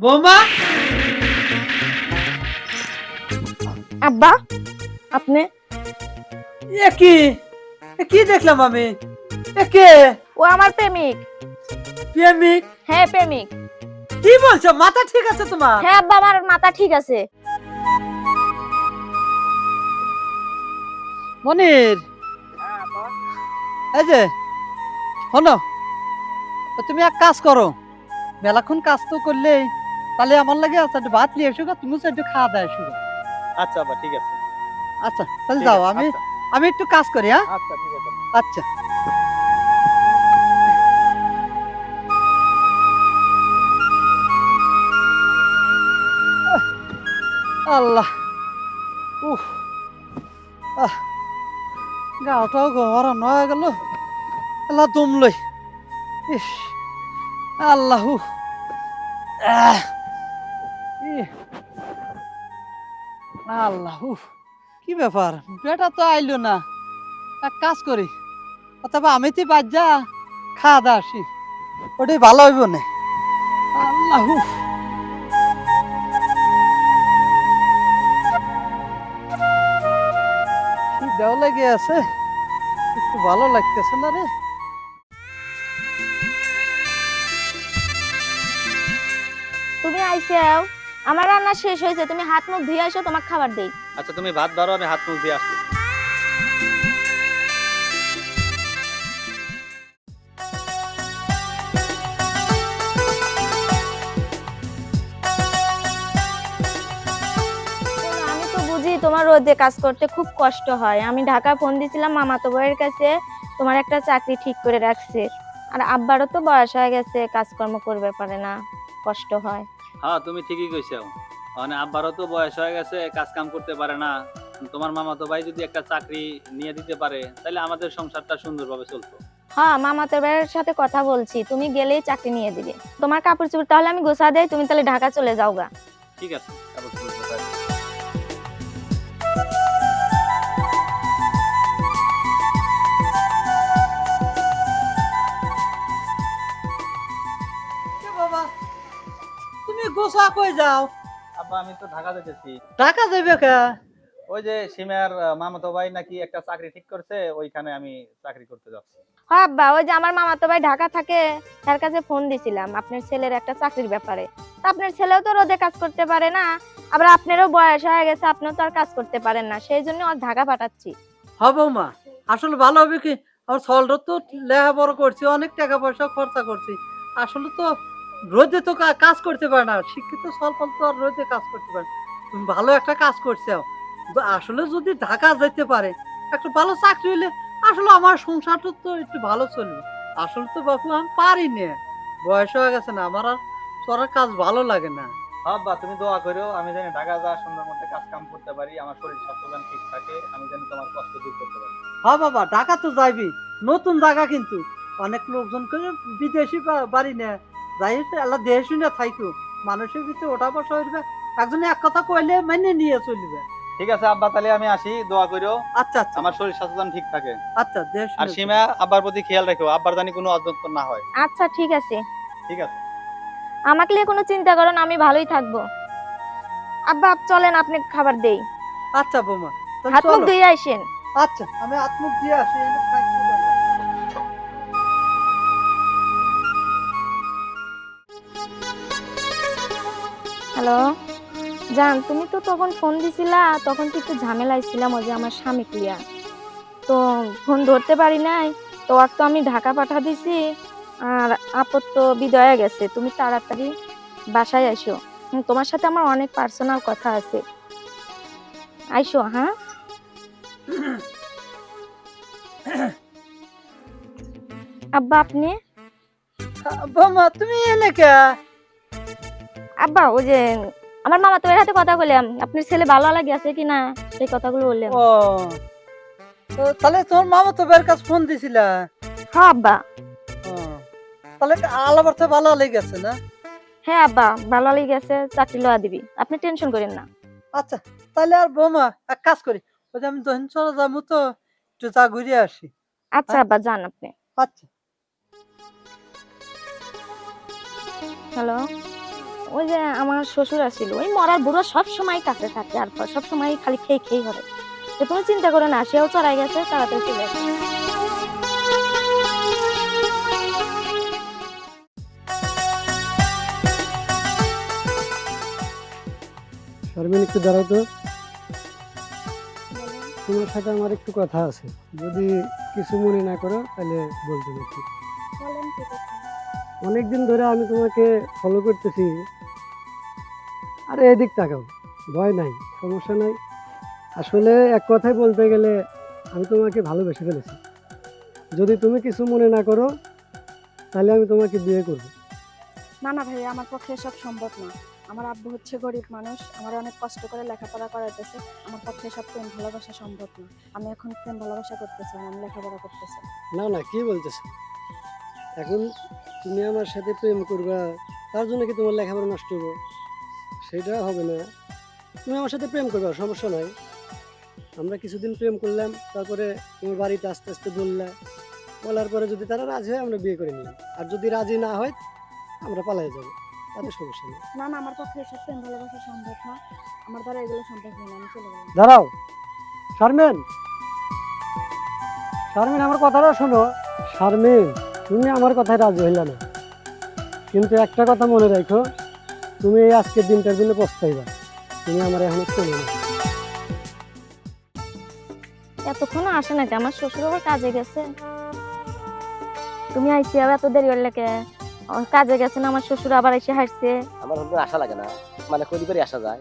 বৌমা। আব্বা আপনি এ কি কি দেখলাম আমি? এ কে? ও আমার প্রেমিক। প্রেমিক? হ্যাঁ প্রেমিক। কি বলছো? মাথা ঠিক আছে তোমার? হ্যাঁ আব্বা আমার মাথা ঠিক আছে। মনির, এই যে শোনো, তুমি এক কাজ করো, মেলাক্ষণ কাজ তো করলে, তাহলে আমার লাগে আচ্ছা একটু ভাত নিয়ে এসো, তুমি একটু খাওয়া দাওয়া এসো। আচ্ছা আব্বা ঠিক আছে। আচ্ছা তাহলে ঠিক যাও, আছে, আমি আচ্ছা। আমি একটু কাজ করি। হ্যাঁ আচ্ছা ঠিক আছে। আচ্ছা। আল্লাহ, উফ, আহ, গাটাও গরম হয়ে গেল। আল্লাহ দম লই। ইস, আল্লাহ, আহ, ইহ, আল্লাহ, কি ব্যাপার, বেটা তো আইলো না। এক কাজ করি, অথবা আমি তো বাদ যা খাওয়া দাওয়া আসি, ওটাই ভালো হইব না। আল্লাহ, খিদেও লেগে আছে, একটু ভালো লাগতেছে না রে। তুমি আইসাও, আমার রান্না শেষ হয়েছে, তুমি হাত মুখ ধুয়ে আসো, তোমাকে খাবার দেই। আচ্ছা তুমি ভাত বাড়ো, আমি হাত মুখ দিয়ে আসছি। শোনো, আমি তো বুঝি তোমার রোদে কাজ করতে খুব কষ্ট হয়। আমি ঢাকা ফোন দিছিলাম মামাতো ভাইয়ের কাছে, তোমার একটা চাকরি ঠিক করে রাখছে। আর আব্বারও তো বয়স হয়ে গেছে, কাজকর্ম করবে পারে না, কষ্ট হয়। হ্যাঁ তুমি ঠিকই কইছো, মানে আব্বারও তো বয়স হয়ে গেছে, কাজ কাম করতে পারে না। তোমার মামাতো ভাই যদি একটা চাকরি নিয়ে দিতে পারে, তাহলে আমাদের সংসারটা সুন্দরভাবে চলতো। হ্যাঁ মামাতো ভাইয়ের সাথে কথা বলছি, তুমি গেলেই চাকরি নিয়ে দিবে। তোমার কাপড় চোপড় তাহলে আমি গোছা দেই, তুমি তাহলে ঢাকা চলে যাও গা। ঠিক আছে, তারপর তুমি কোথায়? এ বাবা, তুমি গোসা কই যাও? আব্বা আমি তো ঢাকা যেতেছি। ঢাকা যাবে কে? ওই যে সীমার মামাতো ভাই নাকি একটা চাকরি ঠিক করছে, ওইখানে আমি চাকরি করতে যাচ্ছি। হ্যাঁ আব্বা, ওই যে আমার মামাতো ভাই ঢাকা থাকে, তার কাছে ফোন দিছিলাম আপনার ছেলের একটা চাকরির ব্যাপারে। তা আপনার ছেলেও তো রোদে কাজ করতে পারে না, আবার আপনারও বয়স হয়ে গেছে, আপনিও তো আর কাজ করতে পারেন না, সেই জন্য ওর ঢাকা পাঠাচ্ছি। হবো মা, আসলে ভালো হবে কি, আমার সলটা তো লেখাপড়া করছি, অনেক টাকা পয়সা খরচা করছি। আসলে তো রোদে তো কাজ করতে পারে না, শিক্ষিত সলফল তো আর রোদে কাজ করতে পারে না। তুমি ভালো একটা কাজ করছো। আসলে যদি ঢাকা যেতে পারে, একটা ভালো চাকরি হলে আসলে আমার সংসারটা তো একটু ভালো চলবে। আসলে তো বাপু আমি পারি না, বয়স হয়ে গেছে না, আমার আর করার কাজ ভালো লাগে না। আব্বা তুমি দোয়া করো, আমি যেন ঢাকা যা সুন্দর মতো কাজ কাম করতে পারি, আমার শরীর স্বাস্থ্য যেন ঠিক থাকে, আমি যেন তোমার কষ্ট দূর করতে পারি। হ্যাঁ বাবা, ঢাকা তো যাইবি, নতুন জায়গা কিন্তু অনেক লোকজন করে বিদেশি বাড়ি না, যাই আল্লাহ দেহে শুনে থাইকো, মানুষের ভিতরে ওঠা বসা হইবে, একজনে এক কথা কইলে মেনে নিয়ে চলবে। ঠিক আছে আব্বা, তাহলে আমি আসি, দোয়া করো আচ্ছা আচ্ছা। আমার শরীর স্বাস্থ্য যেন ঠিক থাকে। আচ্ছা দেহে আর শুনে সীমা আব্বার প্রতি খেয়াল রেখো, আব্বার জানি কোনো অযত্ন না হয়। আচ্ছা ঠিক আছে, ঠিক আছে। আমাকে নিয়ে কোনো চিন্তা করো না, আমি ভালোই থাকবো। আব্বা চলেন, আপনি খাবার দেই, আচ্ছা বৌমা, তাহলে হাত মুখ চলো। ধুয়ে আসেন। আচ্ছা আমি আত্মুখ দিয়ে আসি, এনে থাকতে পারবো। হ্যালো জান, তুমি তো তখন ফোন দিছিলা, তখন তো একটু ঝামেলায় ছিলাম, ওই যে আমার স্বামী ক্লিয়া, তো ফোন ধরতে পারি নাই। তো আর তো আমি ঢাকা পাঠা দিছি, আর আপদ তো বিদায় হয়ে গেছে, তুমি তাড়াতাড়ি বাসায় আইসো। তোমার সাথে আমার অনেক পার্সোনাল কথা আছে, আইসো হ্যাঁ। আব্বা আপনি? বৌমা তুমি এনে কে? আব্বা ওই যে আমার মামা তোর হাতে কথা বললাম, আপনার ছেলে ভালো লাগে আছে কিনা সেই কথাগুলো বললাম। ও, তো তাহলে তোমার মামা তো বের কাছে ফোন দিছিলা? হ্যাঁ আব্বা। ও, তাহলে আলাবারটা ভালো লেগেছে না? হ্যাঁ আব্বা ভালো লেগে গেছে, চাকরি লওয়া দিবি, আপনি টেনশন করেন না। আচ্ছা তাহলে আর বৌমা এক কাজ করি, ওই যে আমি দহিন চলে যাবো তো, একটু যা ঘুরে আসি। আচ্ছা হ্যাঁ আব্বা যান আপনি। আচ্ছা। হ্যালো ওই যে আমার শ্বশুর আসছিল, ওই মরার বুড়ো সব সময় কাছে থাকে আর সব সময় খালি খেয়ে খেয়ে করে। তো তুমি চিন্তা করো না, সেও চড়াই গেছে, তাড়াতাড়ি চলে আসবে। শারমিন একটু দাঁড়াও তো, তোমার সাথে আমার একটু কথা আছে, যদি কিছু মনে না করো তাহলে বলতে পারছি। অনেকদিন ধরে আমি তোমাকে ফলো করতেছি। আরে এদিক তাকাও, ভয় নাই, সমস্যা নাই। আসলে এক কথায় বলতে গেলে আমি তোমাকে ভালোবেসে ফেলেছি। যদি তুমি কিছু মনে না করো তাহলে আমি তোমাকে বিয়ে করব। না না ভাই, আমার পক্ষে সব সম্ভব না। আমার আব্বু হচ্ছে গরিব মানুষ, আমার অনেক কষ্ট করে লেখাপড়া করাইতেছে। আমার পক্ষে সব প্রেম ভালোবাসা সম্ভব না। আমি এখন প্রেম ভালোবাসা করতে চাই না, আমি লেখাপড়া করতে চাই। না না, কি বলতেছো? এখন তুমি আমার সাথে প্রেম করবা, তার জন্য কি তোমার লেখাপড়া নষ্ট হবে? সেটা হবে না। তুমি আমার সাথে প্রেম করবা, সমস্যা নাই। আমরা কিছুদিন প্রেম করলাম, তারপরে তোমার বাড়িতে আস্তে আস্তে বলার পরে যদি তারা রাজি হয় আমরা বিয়ে করে নিলাম, আর যদি রাজি না হয় আমরা পালাই যাবো, তাদের সমস্যা নেই। না না, আমার পক্ষে সব প্রেম ভালোবাসা সম্ভব না। আমার দ্বারা এগুলো সম্ভব না, আমি চলে গেলাম। দাঁড়াও শারমিন, শারমিন আমার কথাটা শোনো। শারমিন, তুমি আমার কথায় রাজি হইলে না, কিন্তু একটা কথা মনে রাখো, তুমি এই আজকের দিনটার জন্য পস্তাইবা। তুমি আমার এখন চেনো না। এতক্ষণ আসে নাকি? আমার শ্বশুর আবার কাজে গেছে। তুমি আইসি আবার এত দেরি হলে কে? কাজে গেছে না আমার শ্বশুর, আবার এসে হাঁটছে। আমার হলো আশা লাগে না, মানে কলি করে আসা যায়।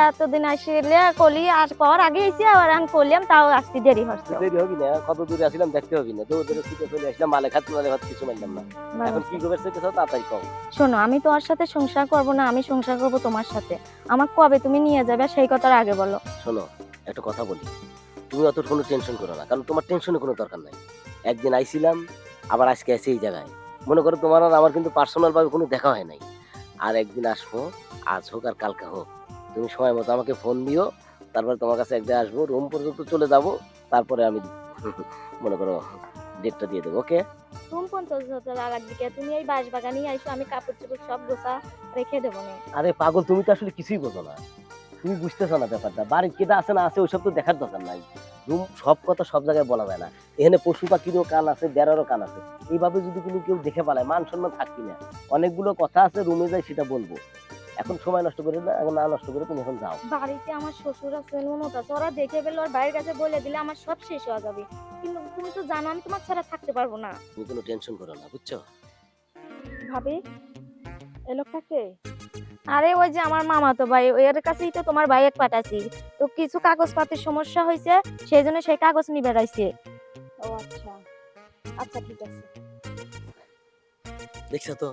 এতদিন আসলে কলি আর কর আগে এসে আবার আমি করলাম, তাও আসতে দেরি হচ্ছে। দেরি হবি না, কত দূরে আসলাম দেখতে হবি না, দৌড় দৌড়ে ছুটে চলে আসলাম, মালে খাত মালে ভাত কিছু মানলাম না। এখন কি খবর চাইতেছ তাড়াতাড়ি কও। শোনো, আমি তোমার সাথে সংসার করব না, আমি সংসার করব তোমার সাথে। আমার কবে তুমি নিয়ে যাবে সেই কথার আগে বলো। শোনো, একটা কথা বলি, তুমি অত কোনো টেনশন করো না, কারণ তোমার টেনশনের কোনো দরকার নাই। একদিন আইছিলাম, আবার আজকে আসি এই জায়গায়। মনে করো তোমার আর আমার কিন্তু পার্সোনাল ভাবে কোনো দেখা হয় নাই। আর একদিন আসবো, আজ হোক আর কালকে হোক, তুমি সময় মতো আমাকে ফোন দিও। তারপরে তোমার কাছে একদিন আসবো, রুম পর্যন্ত চলে যাব, তারপরে আমি মনে করো ডেটটা দিয়ে দেবো। ওকে? তুমি 50,000 লাগার দিকে তুমি এই বাঁশ বাগানে আইসো, আমি কাপড় চোপড় সব গোছা রেখে দেবো না। আরে পাগল, তুমি তো আসলে কিছুই বোঝো না, তুমি বুঝতেছো না ব্যাপারটা। বাড়ির কেটা আছে না আছে ওইসব তো দেখার দরকার নাই। রুম সব কথা সব জায়গায় বলা যায় না। এখানে পশু পাখিরও কান আছে, বেড়ারও কান আছে। এইভাবে যদি কোনো কেউ দেখে পালায়, মান সম্মান থাকবি না। অনেকগুলো কথা আছে, রুমে যাই সেটা বলবো। এখন সময় নষ্ট করে না, এখন না নষ্ট করে তুমি এখন যাও। বাড়িতে আমার শ্বশুর আছে, ননদ আছে, ওরা দেখে পেলে ওর বাইরের কাছে বলে দিলে আমার সব শেষ হয়ে যাবে। কিন্তু তুমি তো জানো আমি তোমার ছাড়া থাকতে পারবো না। তুমি কোনো টেনশন করো না, বুঝছো? ভাবি, এই লোকটা কে? আরে ওই যে আমার মামাতো ভাই, এর কাছেই তো তোমার ভাইয়ের পাঠাচ্ছি। তো কিছু কাগজপাতির সমস্যা হয়েছে, সেই জন্য সেই কাগজ নিয়ে বেড়াইছে। ও আচ্ছা, আচ্ছা ঠিক আছে। দেখছো তো,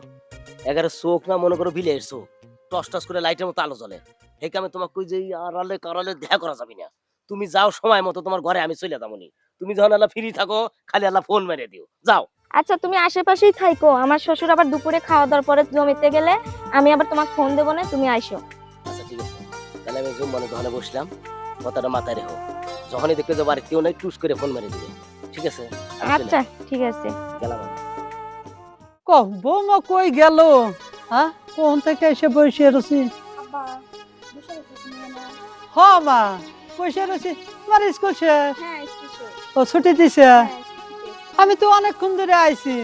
11 চোখ না মনে করো বিলের চোখ, টস টস করে লাইটের মতো আলো জ্বলে। এই কামে তোমাকে কই যে আড়ালে কারালে দেখা করা যাবে না। তুমি যাও সময় মতো, তোমার ঘরে আমি চলে যাবনি। তুমি যখন আল্লাহ ফ্রি থাকো, খালি আল্লাহ ফোন মেরে দিও, যাও। আচ্ছা তুমি আশেপাশেই থাইকো, আমার শ্বশুর আবার দুপুরে খাওয়া দাওয়ার পরে জমিতে গেলে আমি আবার তোমাকে ফোন দেবো না, তুমি আইসো। আচ্ছা ঠিক আছে, তাহলে আমি জুম্মানে দোকানে বসলাম, কথাটা মাথায় রেখো। যখনই দেখবে যে বাড়িতে কেউ নাই, টুস করে ফোন মেরে দিবে, ঠিক আছে? আমি চলে আচ্ছা ঠিক আছে। গেলাম আমি। বৌমা কই গেল? হ্যাঁ, কোন থেকে এসে বসে রয়েছি? আব্বা, বসে গেছো তুমি? আমার হ মা, বসে রয়েছি। তোমার স্কুল শেষ? হ্যাঁ স্কুলে। ও ছুটি দিছে? হ্যাঁ স্কুলে। আমি তো অনেকক্ষণ ধরে আইছি,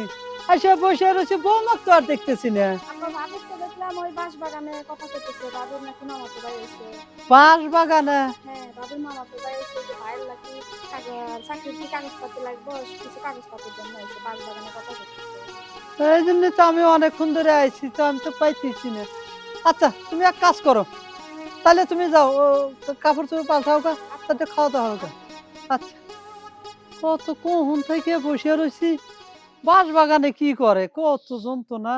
এসে বসে রয়েছি, বৌমা তো আর দেখতেছি না। আমরা ভাবির তো দেখলাম ওই বাঁশ বাগানে কথা করতেছে, বাবুর নাকি মামাতো ভাই এসে। বাঁশ বাগানে? হ্যাঁ, বাবুর মামাতো ভাই এসে যে ভাইয়ের নাকি চাকরির কি কাগজপত্র লাগবে, কিছু কাগজপত্রের জন্য এসে বাঁশ বাগানে কথা করতেছে। এই জন্য তো আমি অনেকক্ষণ ধরে আইছি, তো আমি তো পাইতেছি না। আচ্ছা তুমি এক কাজ করো, তাহলে তুমি যাও, ও কাপড় চোপড় পাল্টাও গা, তাতে খাওয়া দাওয়া হোক। আচ্ছা, কত কোন থেকে বসে রয়েছি, বাঁশ বাগানে কি করে, কত জন্তু না।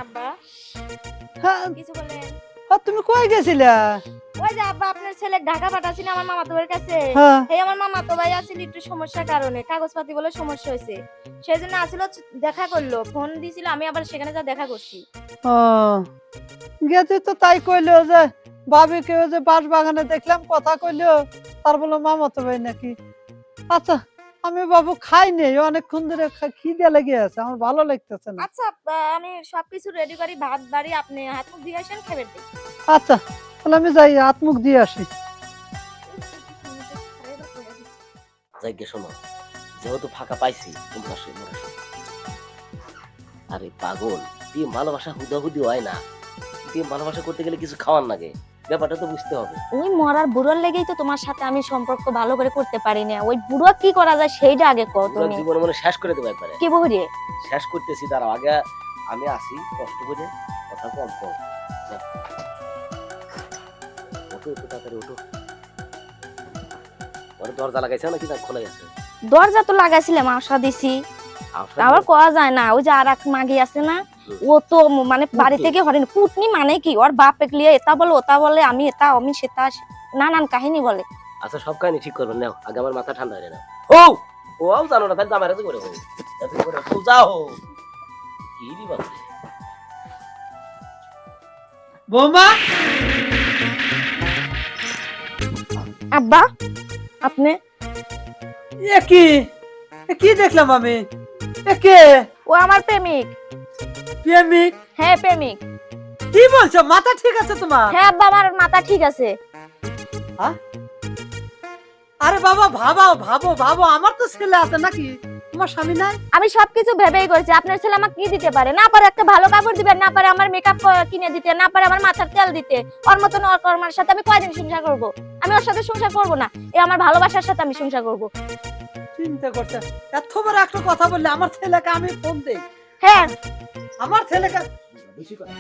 আব্বা হ্যাঁ, কিছু বলেন? তুমি কই গেছিলা? ওই যে আব্বা আপনার ছেলে ঢাকা পাঠাছিল আমার মামাতো ভাইয়ের কাছে। হ্যাঁ, এই আমার মামাতো ভাই আসলে একটু সমস্যার কারণে, কাগজপাতি বলে সমস্যা হয়েছে, সেই জন্য আসলে দেখা করলো, ফোন দিয়েছিল, আমি আবার সেখানে যা দেখা করছি। ও গেছি তো, তাই কইলো যে ভাবি কেউ যে বাঁশ বাগানে দেখলাম, কথা কইলো, তার বললো মামাতো ভাই নাকি। আচ্ছা আমি বাবু খাইনি, অনেকক্ষণ ধরে খিদে লেগে আছে, আমার ভালো লাগতেছে না। আচ্ছা আমি সবকিছু রেডি করি, ভাত বাড়ি, আপনি হাত মুখ দিয়ে আসেন, খেয়ে দিই। আচ্ছা তাহলে আমি যাই, হাত মুখ দিয়ে আসি। যাই শোনো, যেহেতু ফাঁকা পাইছি তোমরা আরে পাগল, প্রেম ভালোবাসা হুদাহুদি হয় না। প্রেম ভালোবাসা করতে গেলে কিছু খাওয়ার লাগে, ব্যাপারটা তো বুঝতে হবে। ওই মরার বুড়োর লেগেই তো তোমার সাথে আমি সম্পর্ক ভালো করে করতে পারি না। ওই বুড়ো কি করা যায় সেইটা আগে কও পুরো তুমি। জীবনে মনে শেষ করে দেবো একবারে। কি বহরে শেষ করতেছি, তার আগে আমি আসি, কষ্ট করে কথা কম কম। যাও। ওঠো একটু তাড়াতাড়ি ওঠো। ওর দরজা লাগাইছে নাকি না খোলাই আছে? দরজা তো লাগাইছিলাম, আশা দিছি, আবার কোয়া যায় না। ওই যে আর এক মাগি আছে না, ও তো মানে বাড়ি থেকে হরেন কুটনি, মানে কি ওর বাপ লিয়ে এটা বলে ওটা বলে, আমি এটা আমি সেটা, নানান কাহিনী বলে। আচ্ছা সব কাহিনী ঠিক করবেন, নাও আগে আমার মাথা ঠান্ডা হয়ে নাও। ও ও জানো না, তাহলে আমার কাছে করে হবে। তো যাও কি দিবা বৌমা, আব্বা আপনি? এ কি, এ কি দেখলাম আমি? এ কে? ও আমার প্রেমিক। প্রেমিক? হ্যাঁ প্রেমিক। কি বলছো, মাথা ঠিক আছে তোমার? হ্যাঁ আব্বা আমার মাথা ঠিক আছে। আরে বাবা ভাবাও, ভাবো ভাবো, আমার তো ছেলে আছে নাকি, তোমার স্বামী নাই? আমি সবকিছু ভেবেই করেছি। আপনার ছেলে আমাকে কি দিতে পারে? না পারে একটা ভালো কাপড় দিবেন, না পারে আমার মেকআপ কিনে দিতে, না পারে আমার মাথার তেল দিতে। ওর মতন ওর কর্মার সাথে আমি কয়দিন সংসার করব? আমি ওর সাথে সংসার করব না, এ আমার ভালোবাসার সাথে আমি সংসার করব। চিন্তা করছে, এত বড় একটা কথা বললে, আমার ছেলেকে আমি ফোন দেই, হ্যাঁ আমার ছেলেকে। বেশি করে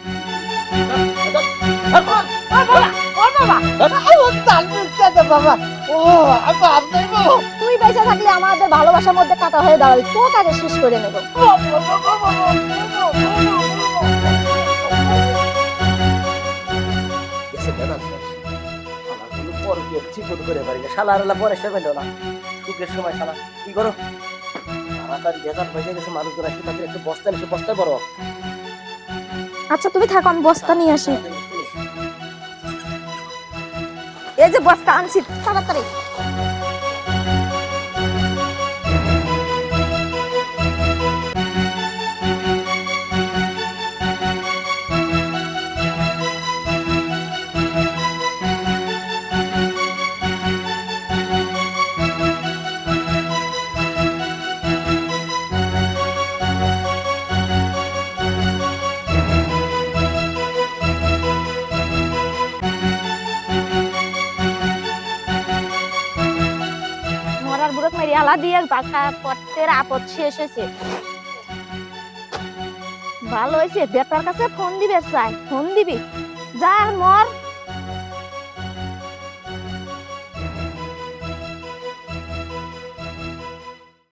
বাবা ও আপনি তুই বেঁচে থাকলে আমাদের ভালোবাসার মধ্যে কাটা হয়ে দাঁড়াবে, তোকে আগে শেষ করে নেব। এসে বেলা শেষ। আমার কোনো পরকে ঠিক মতো করে পারি না, শালা আল্লাহ পরে সে পেল না। সুখের সময় শালা কি করো, তাড়াতাড়ি বেজার হয়ে গেছে, মানুষজন আসে তাদের একটু বস্তা এসে বস্তায় বড়। আচ্ছা তুমি থাকো, আমি বস্তা নিয়ে আসি। এই যে বস্তা আনছি, তাড়াতাড়ি। মরার বুড়ো মেরে আলা দিয়ে বাঁকা পথের আপদ শেষ হয়েছে। ভালো হয়েছে, বেটার কাছে ফোন দিবে, চাই ফোন দিবি, যা মর।